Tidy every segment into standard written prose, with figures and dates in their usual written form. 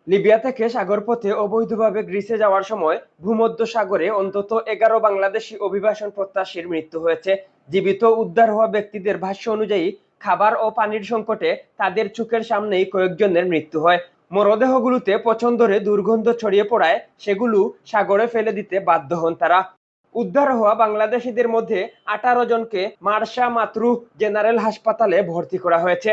Libya থেকে সাগরপথে অবৈধভাবে গ্রিসে যাওয়ার সময় ভূমধ্যসাগরে অন্তত 11 বাংলাদেশি অভিবাসন প্রত্যাশীর মৃত্যু হয়েছে। জীবিত উদ্ধার হওয়া ব্যক্তিদের ভাষ্য অনুযায়ী খাবার ও পানির সংকটে তাদের চোখের সামনেই কয়েকজনের মৃত্যু হয়। মরদেহগুলোতে পচন ধরে দুর্গন্ধ ছড়িয়ে পড়ায় সেগুলো সাগরে ফেলে দিতে বাধ্য হন তারা। উদ্ধার হওয়া বাংলাদেশিদের মধ্যে 18 জনকে মার্শা মাতরুহ জেনারেল হাসপাতালে ভর্তি করা হয়েছে।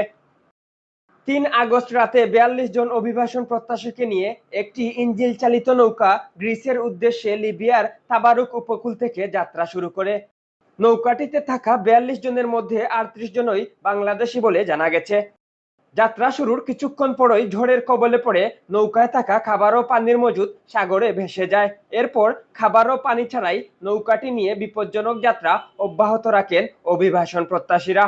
3 আগস্ট রাতে 42 জন অভিবাসন প্রত্যাশীকে নিয়ে একটি ইঞ্জিন চালিত নৌকা গ্রিসের উদ্দেশ্যে লিবিয়ার তাবারুক উপকূল থেকে যাত্রা শুরু করে। নৌকাটিতে থাকা 42 জনের মধ্যে 38 জনই বাংলাদেশি বলে জানা গেছে। যাত্রা শুরুর কিছুক্ষণ পরই ঝড়ের কবলে পড়ে নৌকায় থাকা খাবার ও পানির মজুদ সাগরে ভেসে যায়। এরপর খাবার ও পানি ছাড়াই নৌকাটি নিয়ে বিপজ্জনক যাত্রা অব্যাহত রাখেন অভিবাসন প্রত্যাশীরা।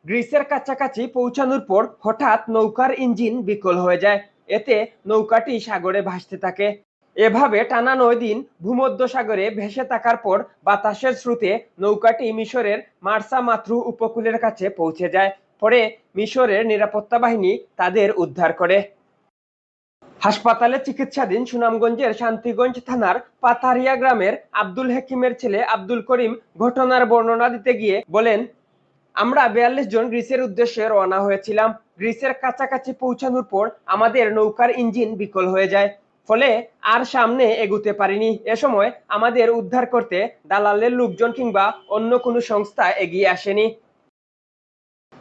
গ্রিসের কাছাকাছি পৌঁছানোর পর হঠাৎ নৌকার ইঞ্জিন বিকল হয়ে যায়। এতে নৌকাটি সাগরে ভাসতে থাকে। এভাবে টানা 9 দিন ভূমধ্যসাগরে ভেসে থাকার পর বাতাসের স্রোতে নৌকাটি মিশরের মার্সা মাতরুহ উপকূলের কাছে পৌঁছে যায়। পরে মিশরের নিরাপত্তা বাহিনী তাদের উদ্ধার করে। হাসপাতালে চিকিৎসাধীন সুনামগঞ্জের শান্তিগঞ্জ থানার পাথারিয়া গ্রামের আব্দুল হাকিমের ছেলে আব্দুল করিম ঘটনার বর্ণনা দিতে গিয়ে বলেন, আমরা 42 জন গ্রিসের উদ্দেশ্যে রওনা হয়েছিলাম। গ্রিসের কাছাকাছি পৌঁছানোর পর আমাদের নৌকার ইঞ্জিন বিকল হয়ে যায়, ফলে আর সামনে এগুতে পারিনি। এ সময় আমাদের উদ্ধার করতে দালালের লোকজন কিংবা অন্য কোনো সংস্থা এগিয়ে আসেনি।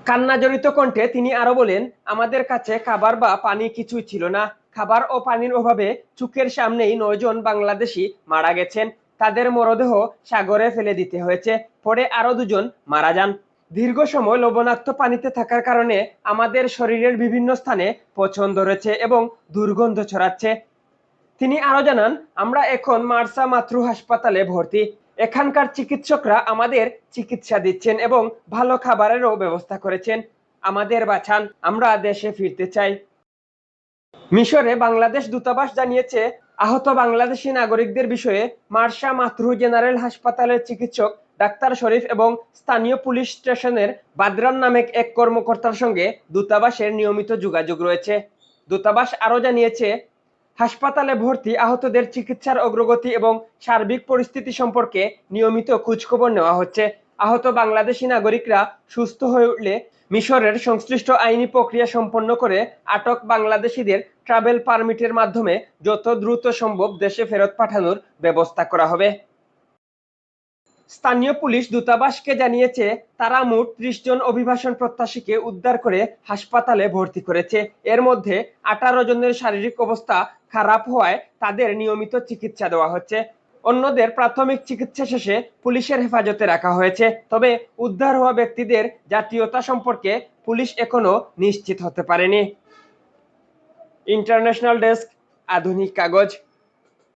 কান্নাজড়িত কণ্ঠে তিনি আরো বলেন, আমাদের কাছে খাবার বা পানি কিছুই ছিল না। খাবার ও পানির অভাবে চোখের সামনেই 9 জন বাংলাদেশি মারা গেছেন। তাদের মরদেহ সাগরে ফেলে দিতে হয়েছে। পরে আরো 2 জন মারা যান। দীর্ঘ সময় লবণাক্ত পানিতে থাকার কারণে আমাদের শরীরের বিভিন্ন স্থানে পচন ধরেছে এবং দুর্গন্ধ ছড়াচ্ছে। তিনি আরো জানান, আমরা এখন মার্সা মাতরুহ হাসপাতালে ভর্তি। এখানকার চিকিৎসকরা আমাদের চিকিৎসা দিচ্ছেন এবং ভালো খাবারেরও ব্যবস্থা করেছেন। আমাদের বাঁচান, আমরা দেশে ফিরতে চাই। মিশরে বাংলাদেশ দূতাবাস জানিয়েছে, আহত বাংলাদেশি নাগরিকদের বিষয়ে মার্শা মাতরুহ জেনারেল হাসপাতালের চিকিৎসক ডাক্তার শরীফ এবং স্থানীয় পুলিশ স্টেশনের বাদরান নামেক এক কর্মকর্তার সঙ্গে দূতাবাসের নিয়মিত যোগাযোগ রয়েছে। দূতাবাস আরও জানিয়েছে, হাসপাতালে ভর্তি আহতদের চিকিৎসার অগ্রগতি এবং সার্বিক পরিস্থিতি সম্পর্কে নিয়মিত খোঁজখবর নেওয়া হচ্ছে। আহত বাংলাদেশি নাগরিকরা সুস্থ হয়ে উঠলে মিশরের সংশ্লিষ্ট আইনি প্রক্রিয়া সম্পন্ন করে আটক বাংলাদেশিদের ট্রাভেল পারমিটের মাধ্যমে যত দ্রুত সম্ভব দেশে ফেরত পাঠানোর ব্যবস্থা করা হবে। স্থানীয় পুলিশ দূতাবাসকে জানিয়েছে, তারা মোট 30 জন অভিবাসন প্রত্যাশীকে উদ্ধার করে হাসপাতালে ভর্তি করেছে। এর মধ্যে 18 জনের শারীরিক অবস্থা খারাপ হওয়ায় তাদের নিয়মিত চিকিৎসা দেওয়া হচ্ছে। অন্যদের প্রাথমিক চিকিৎসা শেষে পুলিশের হেফাজতে রাখা হয়েছে। তবে উদ্ধার হওয়া ব্যক্তিদের জাতীয়তা সম্পর্কে পুলিশ এখনো নিশ্চিত হতে পারেনি। ইন্টারন্যাশনাল ডেস্ক, আধুনিক কাগজ।